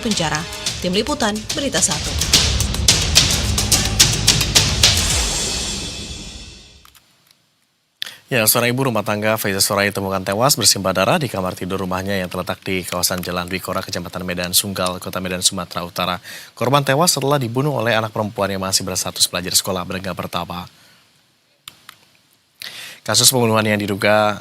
penjara. Tim Liputan, Berita 1. Ya, seorang ibu rumah tangga Faiza Soraya ditemukan tewas bersimbah darah di kamar tidur rumahnya yang terletak di kawasan Jalan Dwi Kora, Kecamatan Medan Sunggal, Kota Medan, Sumatera Utara. Korban tewas setelah dibunuh oleh anak perempuan yang masih berstatus pelajar sekolah menengah pertama. Kasus pembunuhan yang diduga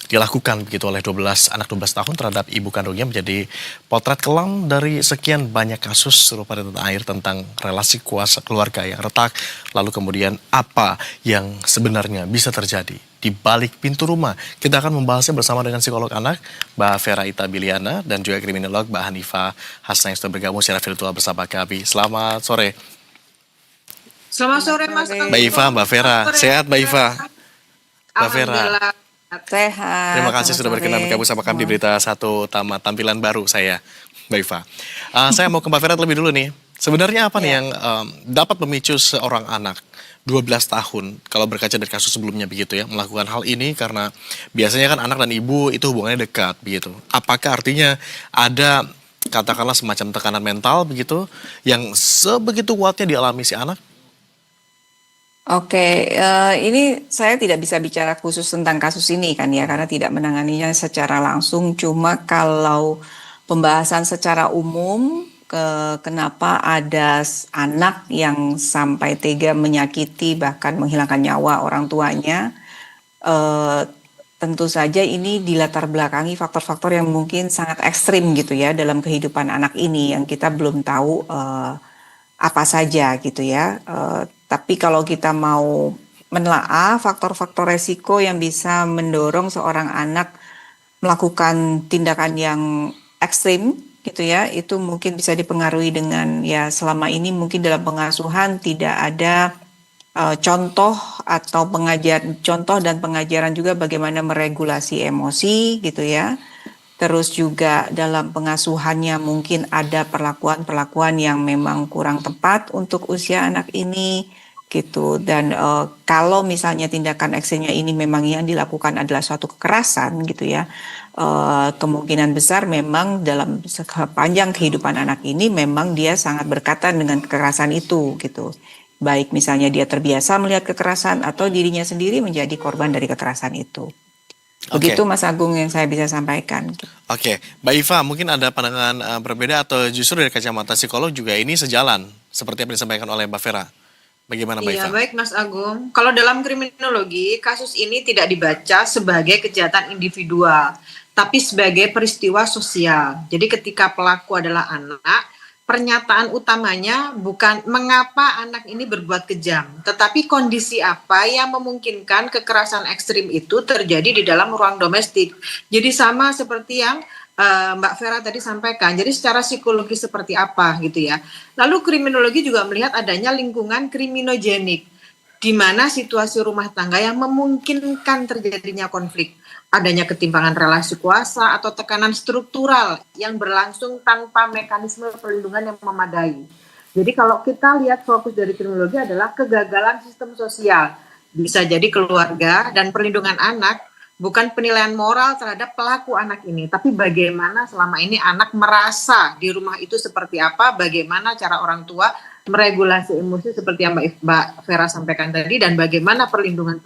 dilakukan begitu oleh 12 tahun terhadap ibu kandungnya menjadi potret kelam dari sekian banyak kasus serupa di tanah air tentang relasi kuasa keluarga yang retak, lalu kemudian apa yang sebenarnya bisa terjadi di balik pintu rumah. Kita akan membahasnya bersama dengan psikolog anak Mbak Vera Itabiliana dan juga kriminolog Mbak Hanifah Hasna yang sudah bergabung secara virtual bersama kami. Selamat sore. Selamat sore Mas Agung. Mbak Iva, Mbak Vera, sehat Mbak Iva? Mbak Vera. Alhamdulillah. Sehat. Terima kasih sudah berkenan bergabung sama kami di Berita 1 Utama, tampilan baru saya, Mbak Iva. Saya mau ke Mbak Vera terlebih dulu nih. Sebenarnya apa nih yang dapat memicu seorang anak 12 tahun, kalau berkaca dari kasus sebelumnya begitu ya, melakukan hal ini karena biasanya kan anak dan ibu itu hubungannya dekat begitu. Apakah artinya ada katakanlah semacam tekanan mental begitu yang sebegitu kuatnya dialami si anak? Oke, ini saya tidak bisa bicara khusus tentang kasus ini kan ya, karena tidak menanganinya secara langsung. Cuma kalau pembahasan secara umum, kenapa ada anak yang sampai tega menyakiti bahkan menghilangkan nyawa orang tuanya, tentu saja ini dilatar belakangi faktor-faktor yang mungkin sangat ekstrim gitu ya dalam kehidupan anak ini yang kita belum tahu apa saja gitu ya. Tapi kalau kita mau menelaah faktor-faktor resiko yang bisa mendorong seorang anak melakukan tindakan yang ekstrim gitu ya, itu mungkin bisa dipengaruhi dengan ya selama ini mungkin dalam pengasuhan tidak ada contoh atau contoh dan pengajaran juga bagaimana meregulasi emosi gitu ya. Terus juga dalam pengasuhannya mungkin ada perlakuan-perlakuan yang memang kurang tepat untuk usia anak ini gitu. Dan kalau misalnya tindakan ekstrimnya ini memang yang dilakukan adalah suatu kekerasan gitu ya, kemungkinan besar memang dalam sepanjang kehidupan anak ini memang dia sangat berkaitan dengan kekerasan itu gitu. Baik misalnya dia terbiasa melihat kekerasan atau dirinya sendiri menjadi korban dari kekerasan itu. Begitu Mas Agung yang saya bisa sampaikan. Oke, Mbak Iva, mungkin ada pandangan berbeda atau justru dari kacamata psikolog juga ini sejalan seperti apa disampaikan oleh Mbak Vera. Bagaimana Mbak Iva? Iya, baik Mas Agung. Kalau dalam kriminologi, kasus ini tidak dibaca sebagai kejahatan individual, tapi sebagai peristiwa sosial. Jadi ketika pelaku adalah anak, pernyataan utamanya bukan mengapa anak ini berbuat kejam, tetapi kondisi apa yang memungkinkan kekerasan ekstrim itu terjadi di dalam ruang domestik. Jadi sama seperti yang Mbak Vera tadi sampaikan. Jadi secara psikologi seperti apa gitu ya. Lalu kriminologi juga melihat adanya lingkungan kriminogenik, di mana situasi rumah tangga yang memungkinkan terjadinya konflik. Adanya ketimpangan relasi kuasa atau tekanan struktural yang berlangsung tanpa mekanisme perlindungan yang memadai. Jadi kalau kita lihat fokus dari kriminologi adalah kegagalan sistem sosial. Bisa jadi keluarga dan perlindungan anak, bukan penilaian moral terhadap pelaku anak ini, tapi bagaimana selama ini anak merasa di rumah itu seperti apa, bagaimana cara orang tua meregulasi emosi seperti yang Mbak Vera sampaikan tadi, dan bagaimana perlindungan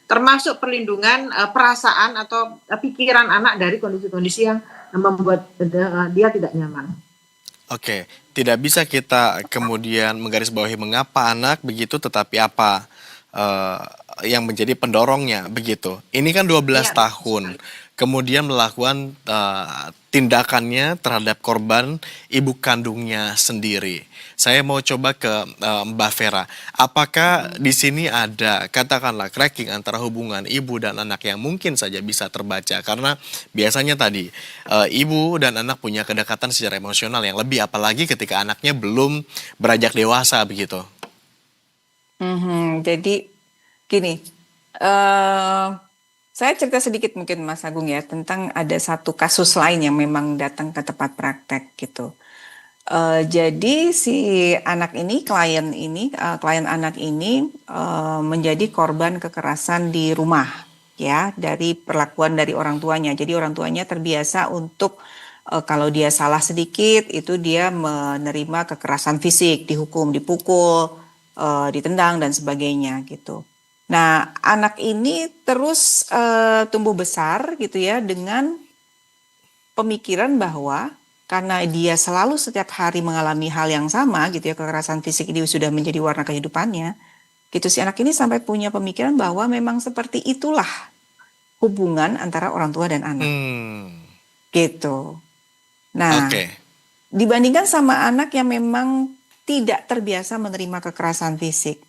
termasuk perlindungan perasaan atau pikiran anak dari kondisi-kondisi yang membuat dia tidak nyaman. Oke, tidak bisa kita kemudian menggarisbawahi mengapa anak begitu, tetapi apa yang menjadi pendorongnya begitu. Ini kan 12 tahun, kemudian melakukan tindakannya terhadap korban ibu kandungnya sendiri. Saya mau coba ke Mbak Vera. Apakah di sini ada katakanlah cracking antara hubungan ibu dan anak yang mungkin saja bisa terbaca? Karena biasanya tadi ibu dan anak punya kedekatan secara emosional yang lebih, apalagi ketika anaknya belum beranjak dewasa begitu. Jadi gini, saya cerita sedikit mungkin Mas Agung ya tentang ada satu kasus lain yang memang datang ke tempat praktek gitu. Jadi si anak ini, klien anak ini menjadi korban kekerasan di rumah ya dari perlakuan dari orang tuanya. Jadi orang tuanya terbiasa untuk kalau dia salah sedikit itu dia menerima kekerasan fisik, dihukum, dipukul, ditendang dan sebagainya gitu. Nah, anak ini terus tumbuh besar gitu ya dengan pemikiran bahwa karena dia selalu setiap hari mengalami hal yang sama gitu ya, kekerasan fisik ini sudah menjadi warna kehidupannya, gitu si anak ini sampai punya pemikiran bahwa memang seperti itulah hubungan antara orang tua dan anak, gitu. Nah, Oke. dibandingkan sama anak yang memang tidak terbiasa menerima kekerasan fisik.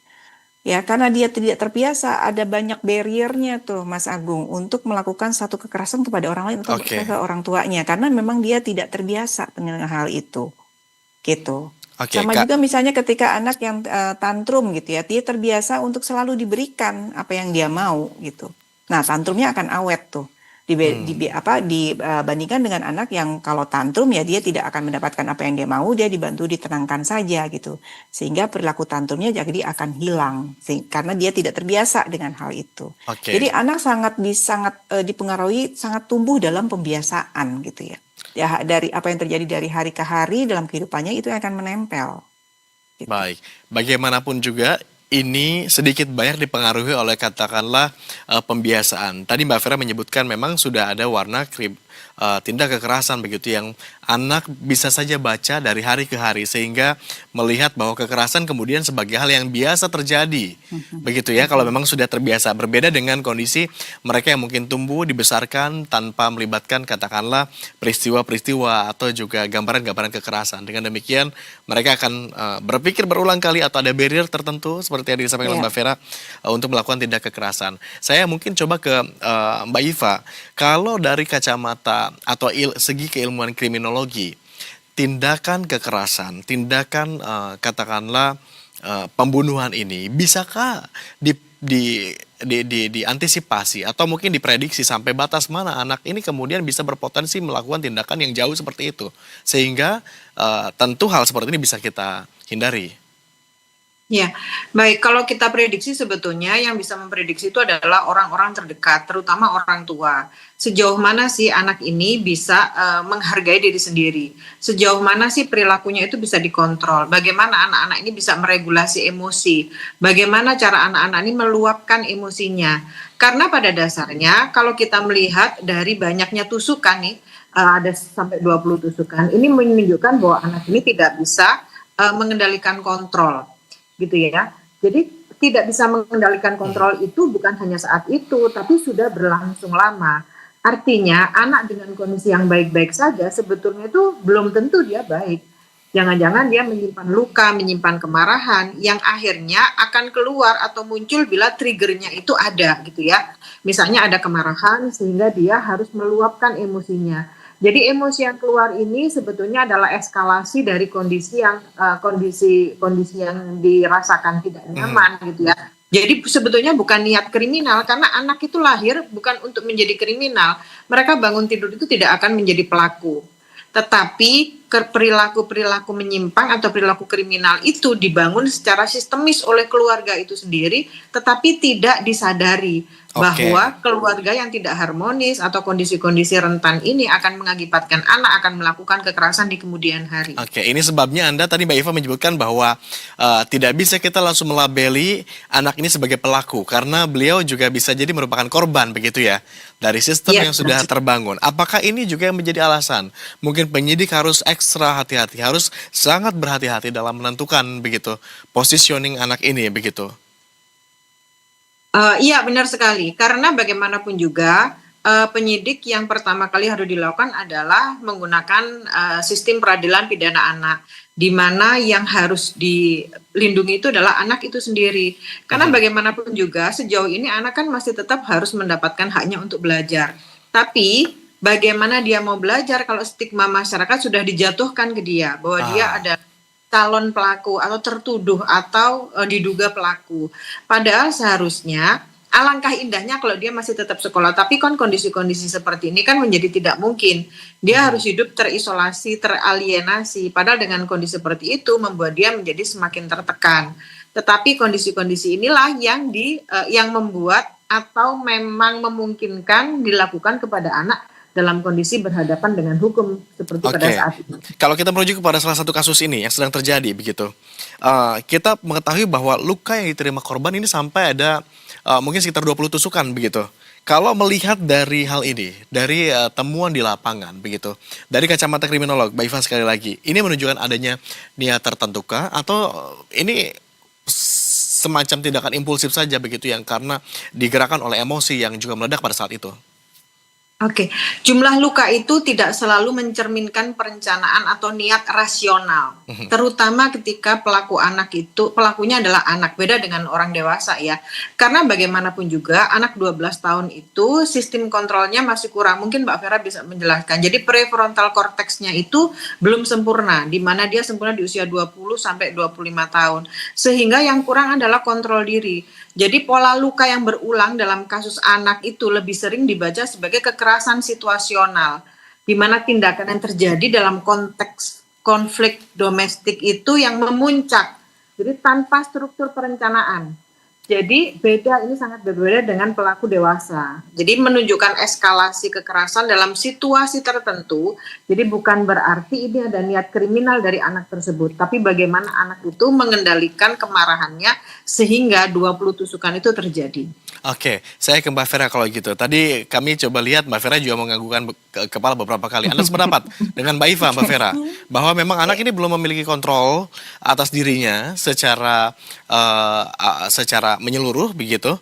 Ya, karena dia tidak terbiasa, ada banyak barriernya tuh Mas Agung untuk melakukan satu kekerasan kepada orang lain atau Oke. ke orang tuanya. Karena memang dia tidak terbiasa dengan hal itu. Gitu. Oke, Sama Kak. juga misalnya ketika anak yang tantrum gitu ya, dia terbiasa untuk selalu diberikan apa yang dia mau gitu. Nah, tantrumnya akan awet tuh. Dibandingkan dengan anak yang kalau tantrum ya dia tidak akan mendapatkan apa yang dia mau, dia dibantu ditenangkan saja gitu. Sehingga perilaku tantrumnya jadi akan hilang karena dia tidak terbiasa dengan hal itu. Oke. Jadi anak sangat dipengaruhi, sangat tumbuh dalam pembiasaan gitu ya. Ya dari apa yang terjadi dari hari ke hari dalam kehidupannya itu yang akan menempel. Gitu. Baik, bagaimanapun juga ini sedikit banyak dipengaruhi oleh katakanlah pembiasaan. Tadi Mbak Vera menyebutkan memang sudah ada warna tindak kekerasan begitu yang anak bisa saja baca dari hari ke hari sehingga melihat bahwa kekerasan kemudian sebagai hal yang biasa terjadi. Begitu ya kalau memang sudah terbiasa. Berbeda dengan kondisi mereka yang mungkin tumbuh dibesarkan tanpa melibatkan katakanlah peristiwa-peristiwa atau juga gambaran-gambaran kekerasan. Dengan demikian mereka akan berpikir berulang kali atau ada barrier tertentu seperti yang disampaikan Mbak Vera untuk melakukan tindak kekerasan. Saya mungkin coba ke Mbak Iva. Kalau dari kacamata atau segi keilmuan kriminologi, tindakan kekerasan, tindakan katakanlah pembunuhan ini bisakah diantisipasi atau mungkin diprediksi sampai batas mana anak ini kemudian bisa berpotensi melakukan tindakan yang jauh seperti itu, sehingga tentu hal seperti ini bisa kita hindari. Ya, baik. Kalau kita prediksi sebetulnya yang bisa memprediksi itu adalah orang-orang terdekat, terutama orang tua. Sejauh mana sih anak ini bisa menghargai diri sendiri? Sejauh mana sih perilakunya itu bisa dikontrol? Bagaimana anak-anak ini bisa meregulasi emosi? Bagaimana cara anak-anak ini meluapkan emosinya? Karena pada dasarnya kalau kita melihat dari banyaknya tusukan nih, ada sampai 20 tusukan, ini menunjukkan bahwa anak ini tidak bisa mengendalikan kontrol. Gitu ya. Jadi tidak bisa mengendalikan kontrol itu bukan hanya saat itu, tapi sudah berlangsung lama. Artinya anak dengan kondisi yang baik-baik saja sebetulnya itu belum tentu dia baik. Jangan-jangan dia menyimpan luka, menyimpan kemarahan yang akhirnya akan keluar atau muncul bila triggernya itu ada gitu ya. Misalnya ada kemarahan sehingga dia harus meluapkan emosinya. Jadi emosi yang keluar ini sebetulnya adalah eskalasi dari kondisi yang dirasakan tidak nyaman gitu ya. Jadi sebetulnya bukan niat kriminal karena anak itu lahir bukan untuk menjadi kriminal. Mereka bangun tidur itu tidak akan menjadi pelaku. Tetapi perilaku-perilaku menyimpang atau perilaku kriminal itu dibangun secara sistemis oleh keluarga itu sendiri, tetapi tidak disadari bahwa keluarga yang tidak harmonis atau kondisi-kondisi rentan ini akan mengakibatkan anak akan melakukan kekerasan di kemudian hari. Oke, ini sebabnya Anda tadi Mbak Iva menyebutkan bahwa tidak bisa kita langsung melabeli anak ini sebagai pelaku karena beliau juga bisa jadi merupakan korban begitu ya dari sistem yang sudah terbangun. Apakah ini juga yang menjadi alasan? Mungkin penyidik harus ekstra hati-hati, harus sangat berhati-hati dalam menentukan begitu positioning anak ini begitu. Iya benar sekali, karena bagaimanapun juga penyidik yang pertama kali harus dilakukan adalah menggunakan sistem peradilan pidana anak, di mana yang harus dilindungi itu adalah anak itu sendiri. Karena bagaimanapun juga sejauh ini anak kan masih tetap harus mendapatkan haknya untuk belajar. Tapi bagaimana dia mau belajar kalau stigma masyarakat sudah dijatuhkan ke dia, bahwa dia ada calon pelaku atau tertuduh atau diduga pelaku. Padahal seharusnya alangkah indahnya kalau dia masih tetap sekolah. Tapi kan kondisi-kondisi seperti ini kan menjadi tidak mungkin. Dia harus hidup terisolasi, teralienasi. Padahal dengan kondisi seperti itu membuat dia menjadi semakin tertekan. Tetapi kondisi-kondisi inilah yang membuat atau memang memungkinkan dilakukan kepada anak dalam kondisi berhadapan dengan hukum seperti pada Oke, saat ini. kalau kita merujuk kepada salah satu kasus ini yang sedang terjadi begitu, kita mengetahui bahwa luka yang diterima korban ini sampai ada mungkin sekitar 20 tusukan begitu. Kalau melihat dari hal ini, dari temuan di lapangan begitu, dari kacamata kriminolog, Mbak Iva sekali lagi, ini menunjukkan adanya niat tertentu kah atau ini semacam tindakan impulsif saja begitu yang karena digerakkan oleh emosi yang juga meledak pada saat itu? Oke, jumlah luka itu tidak selalu mencerminkan perencanaan atau niat rasional, terutama ketika pelakunya adalah anak, beda dengan orang dewasa ya. Karena bagaimanapun juga anak 12 tahun itu sistem kontrolnya masih kurang. Mungkin Mbak Vera bisa menjelaskan. Jadi prefrontal cortexnya itu belum sempurna, di mana dia sempurna di usia 20 sampai 25 tahun. Sehingga yang kurang adalah kontrol diri. Jadi pola luka yang berulang dalam kasus anak itu lebih sering dibaca sebagai kekerasan situasional, di mana tindakan yang terjadi dalam konteks konflik domestik itu yang memuncak, jadi tanpa struktur perencanaan. Jadi ini sangat berbeda dengan pelaku dewasa. Jadi menunjukkan eskalasi kekerasan dalam situasi tertentu. Jadi bukan berarti ini ada niat kriminal dari anak tersebut, tapi bagaimana anak itu mengendalikan kemarahannya sehingga 20 tusukan itu terjadi. Oke, saya ke Mbak Vera kalau gitu. Tadi kami coba lihat Mbak Vera juga menganggukkan kepala beberapa kali. Anda sependapat dengan Mbak Iva, Mbak Vera, bahwa memang anak ini belum memiliki kontrol atas dirinya secara menyeluruh begitu.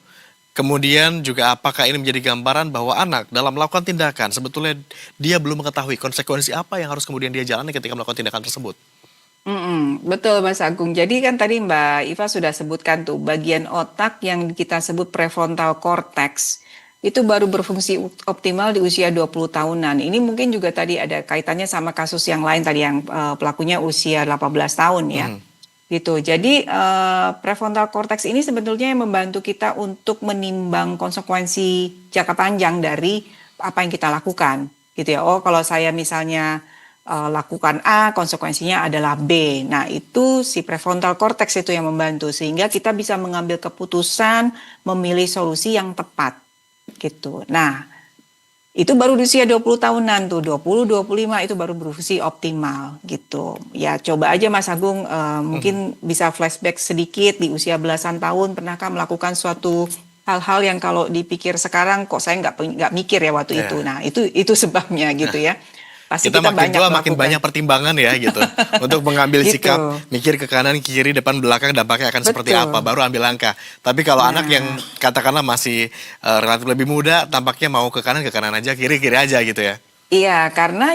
Kemudian juga apakah ini menjadi gambaran bahwa anak dalam melakukan tindakan sebetulnya dia belum mengetahui konsekuensi apa yang harus kemudian dia jalani ketika melakukan tindakan tersebut. Betul Mas Agung. Jadi kan tadi Mbak Iva sudah sebutkan tuh bagian otak yang kita sebut prefrontal cortex itu baru berfungsi optimal di usia 20 tahunan. Ini mungkin juga tadi ada kaitannya sama kasus yang lain tadi yang pelakunya usia 18 tahun ya. Gitu. Jadi prefrontal cortex ini sebetulnya yang membantu kita untuk menimbang konsekuensi jangka panjang dari apa yang kita lakukan. Gitu ya. Oh, kalau saya misalnya lakukan A, konsekuensinya adalah B. Nah, itu si prefrontal cortex itu yang membantu sehingga kita bisa mengambil keputusan, memilih solusi yang tepat. Gitu. Nah, itu baru di usia 20 tahunan tuh, 20, 25 itu baru berfungsi optimal gitu. Ya, coba aja Mas Agung mungkin bisa flashback sedikit di usia belasan tahun pernahkah melakukan suatu hal-hal yang kalau dipikir sekarang kok saya nggak mikir ya waktu itu. Nah, itu sebabnya gitu ya. Pasti Kita makin tua makin melakukan. banyak pertimbangan ya gitu untuk mengambil Gitu. sikap, mikir ke kanan, kiri, depan, belakang dampaknya akan seperti Betul. apa, baru ambil langkah. Tapi kalau anak yang katakanlah masih relatif lebih muda, tampaknya mau ke kanan aja, kiri aja gitu ya. Iya, karena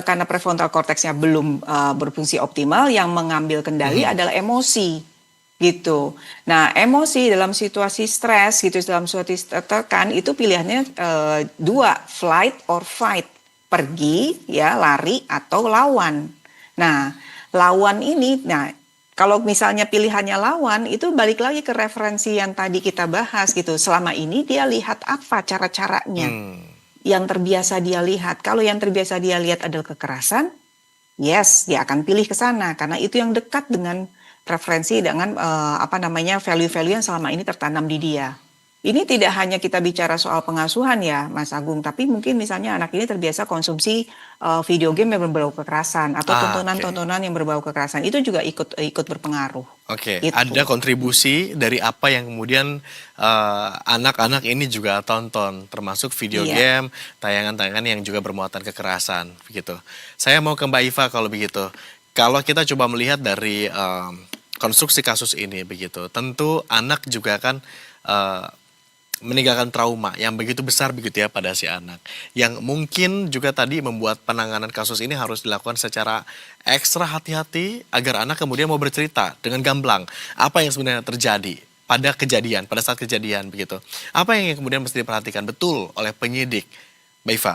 karena prefrontal cortexnya belum berfungsi optimal, yang mengambil kendali adalah emosi. Gitu. Nah, emosi dalam situasi stres gitu, dalam situasi tertekan itu pilihannya dua, flight or fight. Pergi, ya, lari atau lawan. Nah, lawan ini, kalau misalnya pilihannya lawan, itu balik lagi ke referensi yang tadi kita bahas gitu. Selama ini dia lihat apa cara-caranya yang terbiasa dia lihat. Kalau yang terbiasa dia lihat adalah kekerasan, yes, dia akan pilih ke sana karena itu yang dekat dengan preferensi dengan value-value yang selama ini tertanam di dia. Ini tidak hanya kita bicara soal pengasuhan ya Mas Agung, tapi mungkin misalnya anak ini terbiasa konsumsi video game yang berbau kekerasan atau tontonan-tontonan yang berbau kekerasan, itu juga ikut berpengaruh. Oke, Gitu. ada kontribusi dari apa yang kemudian anak-anak ini juga tonton, termasuk video game, tayangan-tayangan yang juga bermuatan kekerasan, begitu. Saya mau ke Mbak Iva kalau begitu. Kalau kita coba melihat dari konstruksi kasus ini, begitu, tentu anak juga kan meninggalkan trauma yang begitu besar begitu ya pada si anak. Yang mungkin juga tadi membuat penanganan kasus ini harus dilakukan secara ekstra hati-hati agar anak kemudian mau bercerita dengan gamblang apa yang sebenarnya terjadi pada saat kejadian begitu. Apa yang kemudian mesti diperhatikan betul oleh penyidik, Mbak Iva?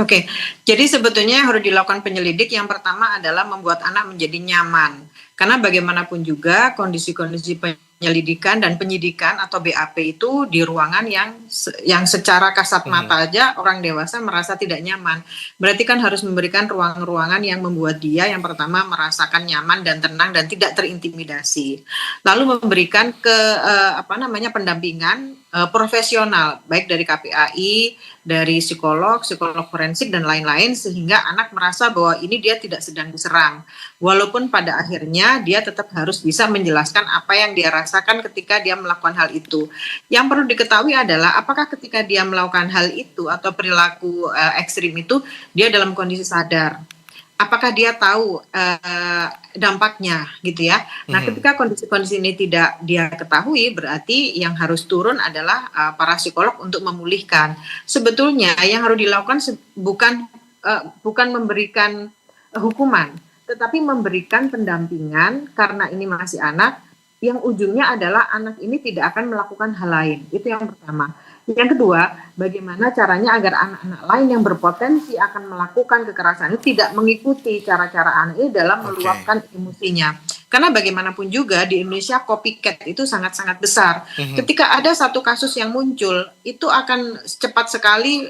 Oke, jadi sebetulnya yang harus dilakukan penyelidik yang pertama adalah membuat anak menjadi nyaman. Karena bagaimanapun juga kondisi-kondisi penyelidikan dan penyidikan atau BAP itu di ruangan yang secara kasat mata aja orang dewasa merasa tidak nyaman. Berarti kan harus memberikan ruang-ruangan yang membuat dia yang pertama merasakan nyaman dan tenang dan tidak terintimidasi. Lalu memberikan pendampingan profesional, baik dari KPAI, dari psikolog, psikolog forensik dan lain-lain, sehingga anak merasa bahwa ini dia tidak sedang diserang. Walaupun pada akhirnya dia tetap harus bisa menjelaskan apa yang dia rasakan ketika dia melakukan hal itu. Yang perlu diketahui adalah apakah ketika dia melakukan hal itu atau perilaku ekstrim itu dia dalam kondisi sadar. Apakah dia tahu dampaknya gitu ya. Nah, ketika kondisi-kondisi ini tidak dia ketahui, berarti yang harus turun adalah para psikolog untuk memulihkan. Sebetulnya yang harus dilakukan bukan memberikan hukuman, tetapi memberikan pendampingan karena ini masih anak, yang ujungnya adalah anak ini tidak akan melakukan hal lain. Itu yang pertama. Yang kedua, bagaimana caranya agar anak-anak lain yang berpotensi akan melakukan kekerasan itu tidak mengikuti cara-cara anak ini dalam meluapkan emosinya. Karena bagaimanapun juga di Indonesia copycat itu sangat-sangat besar. Ketika ada satu kasus yang muncul, itu akan cepat sekali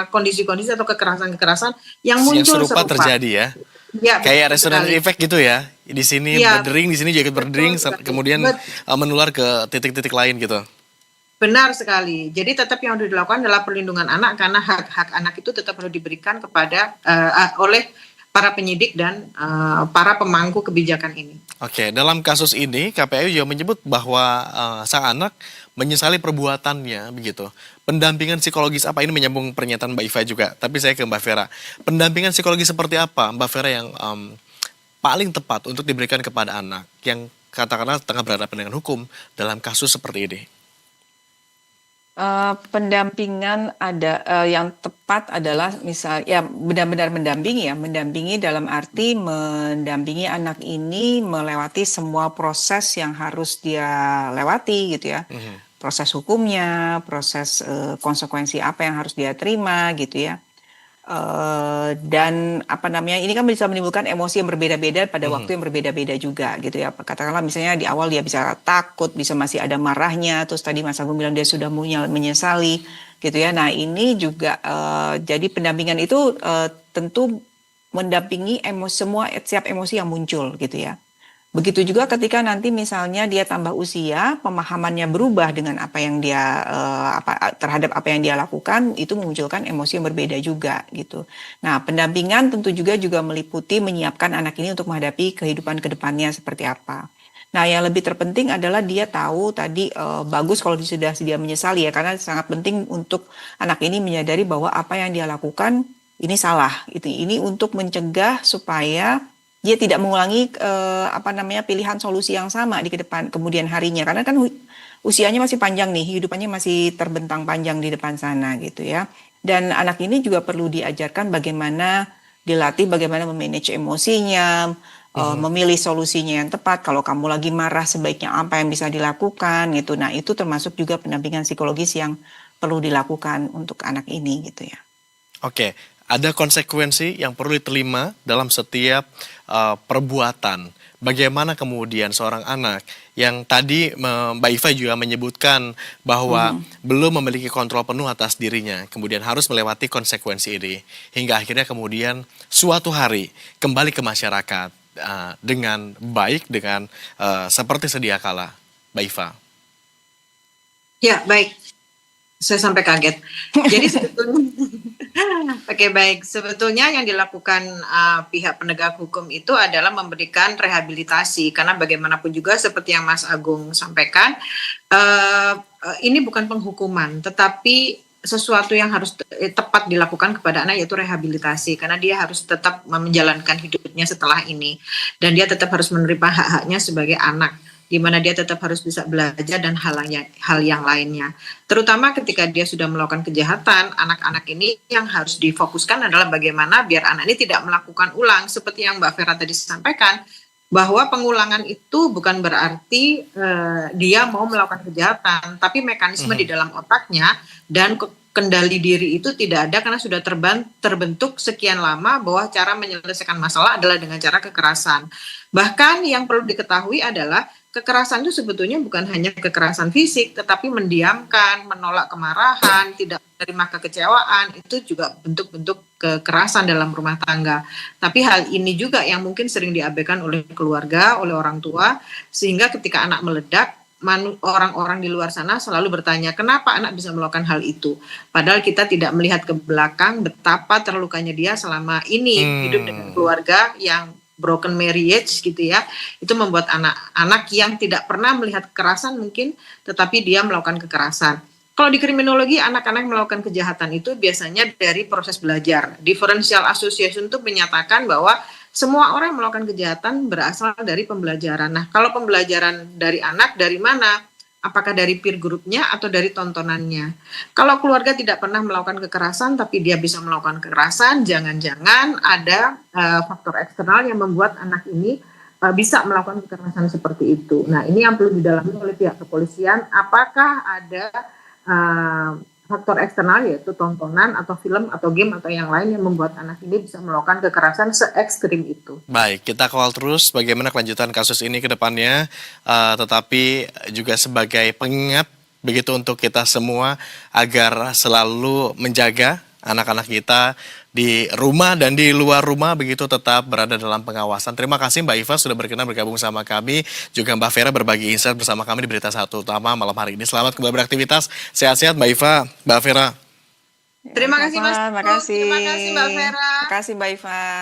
kondisi-kondisi atau kekerasan-kekerasan yang muncul serupa terjadi ya. Ya, kayak resonance effect gitu ya. Di sini berdering, di sini juga ikut berdering, kemudian menular ke titik-titik lain gitu. Benar sekali. Jadi tetap yang harus dilakukan adalah perlindungan anak, karena hak-hak anak itu tetap harus diberikan kepada oleh para penyidik dan para pemangku kebijakan ini. Oke, dalam kasus ini KPAI juga menyebut bahwa sang anak menyesali perbuatannya begitu. Pendampingan psikologis apa, ini menyambung pernyataan Mbak Iva juga, tapi saya ke Mbak Vera. Pendampingan psikologis seperti apa Mbak Vera yang paling tepat untuk diberikan kepada anak yang katakanlah tengah berhadapan dengan hukum dalam kasus seperti ini? Pendampingan yang tepat adalah misalnya benar-benar mendampingi dalam arti mendampingi anak ini melewati semua proses yang harus dia lewati gitu ya. Proses hukumnya, proses konsekuensi apa yang harus dia terima gitu ya. Dan ini kan bisa menimbulkan emosi yang berbeda-beda pada waktu yang berbeda-beda juga gitu ya. Katakanlah misalnya di awal dia bisa takut, bisa masih ada marahnya, terus tadi Mas Agung bilang dia sudah menyesali gitu ya. Nah ini juga jadi pendampingan itu tentu mendampingi setiap emosi yang muncul gitu ya. Begitu juga ketika nanti misalnya dia tambah usia, pemahamannya berubah dengan apa yang dia terhadap apa yang dia lakukan, itu memunculkan emosi yang berbeda juga gitu. Nah, pendampingan tentu juga meliputi menyiapkan anak ini untuk menghadapi kehidupan kedepannya seperti apa. Nah, yang lebih terpenting adalah dia tahu tadi bagus kalau sudah menyesali ya, karena sangat penting untuk anak ini menyadari bahwa apa yang dia lakukan ini salah. Ini untuk mencegah supaya dia tidak mengulangi pilihan solusi yang sama di kemudian harinya, karena kan usianya masih panjang nih, hidupannya masih terbentang panjang di depan sana gitu ya. Dan anak ini juga perlu diajarkan dilatih bagaimana memanage emosinya, memilih solusinya yang tepat. Kalau kamu lagi marah sebaiknya apa yang bisa dilakukan gitu. Nah, itu termasuk juga pendampingan psikologis yang perlu dilakukan untuk anak ini gitu ya. Oke. Ada konsekuensi yang perlu diterima dalam setiap perbuatan. Bagaimana kemudian seorang anak yang tadi Mbak Iva juga menyebutkan bahwa belum memiliki kontrol penuh atas dirinya, kemudian harus melewati konsekuensi ini, hingga akhirnya kemudian suatu hari kembali ke masyarakat dengan baik, dengan seperti sedia kala. Mbak Iva. Ya, baik. Saya sampai kaget. Jadi sebetulnya, baik. Sebetulnya yang dilakukan pihak penegak hukum itu adalah memberikan rehabilitasi, karena bagaimanapun juga seperti yang Mas Agung sampaikan, ini bukan penghukuman, tetapi sesuatu yang harus tepat dilakukan kepada anak, yaitu rehabilitasi, karena dia harus tetap menjalankan hidupnya setelah ini, dan dia tetap harus menerima hak-haknya sebagai anak, di mana dia tetap harus bisa belajar dan hal yang lainnya. Terutama ketika dia sudah melakukan kejahatan, anak-anak ini yang harus difokuskan adalah bagaimana biar anak ini tidak melakukan ulang. Seperti yang Mbak Vera tadi sampaikan, bahwa pengulangan itu bukan berarti dia mau melakukan kejahatan, tapi mekanisme di dalam otaknya dan kendali diri itu tidak ada, karena sudah terbentuk sekian lama bahwa cara menyelesaikan masalah adalah dengan cara kekerasan. Bahkan yang perlu diketahui adalah kekerasan itu sebetulnya bukan hanya kekerasan fisik, tetapi mendiamkan, menolak kemarahan, tidak menerima kekecewaan, itu juga bentuk-bentuk kekerasan dalam rumah tangga. Tapi hal ini juga yang mungkin sering diabaikan oleh keluarga, oleh orang tua, sehingga ketika anak meledak, orang-orang di luar sana selalu bertanya, kenapa anak bisa melakukan hal itu? Padahal kita tidak melihat ke belakang betapa terlukanya dia selama ini hidup dengan keluarga yang broken marriage gitu ya. Itu membuat anak-anak yang tidak pernah melihat kekerasan mungkin, tetapi dia melakukan kekerasan. Kalau di kriminologi, anak-anak melakukan kejahatan itu biasanya dari proses belajar. Differential association itu menyatakan bahwa semua orang yang melakukan kejahatan berasal dari pembelajaran. Nah, kalau pembelajaran dari anak, dari mana? Apakah dari peer groupnya atau dari tontonannya? Kalau keluarga tidak pernah melakukan kekerasan, tapi dia bisa melakukan kekerasan, jangan-jangan ada faktor eksternal yang membuat anak ini bisa melakukan kekerasan seperti itu. Nah, ini yang perlu didalami oleh pihak kepolisian. Apakah ada faktor eksternal, yaitu tontonan atau film atau game atau yang lain yang membuat anak ini bisa melakukan kekerasan se-ekstrim itu. Baik, kita kawal terus bagaimana kelanjutan kasus ini ke depannya, tetapi juga sebagai pengingat begitu untuk kita semua agar selalu menjaga anak-anak kita di rumah dan di luar rumah begitu tetap berada dalam pengawasan. Terima kasih Mbak Iva sudah berkenan bergabung sama kami, juga Mbak Vera berbagi insight bersama kami di Berita Satu Utama malam hari ini. Selamat kembali beraktivitas, sehat-sehat Mbak Iva, Mbak Vera. Terima kasih Mas. Terima kasih. Terima kasih Mbak Vera. Terima kasih Mbak Iva.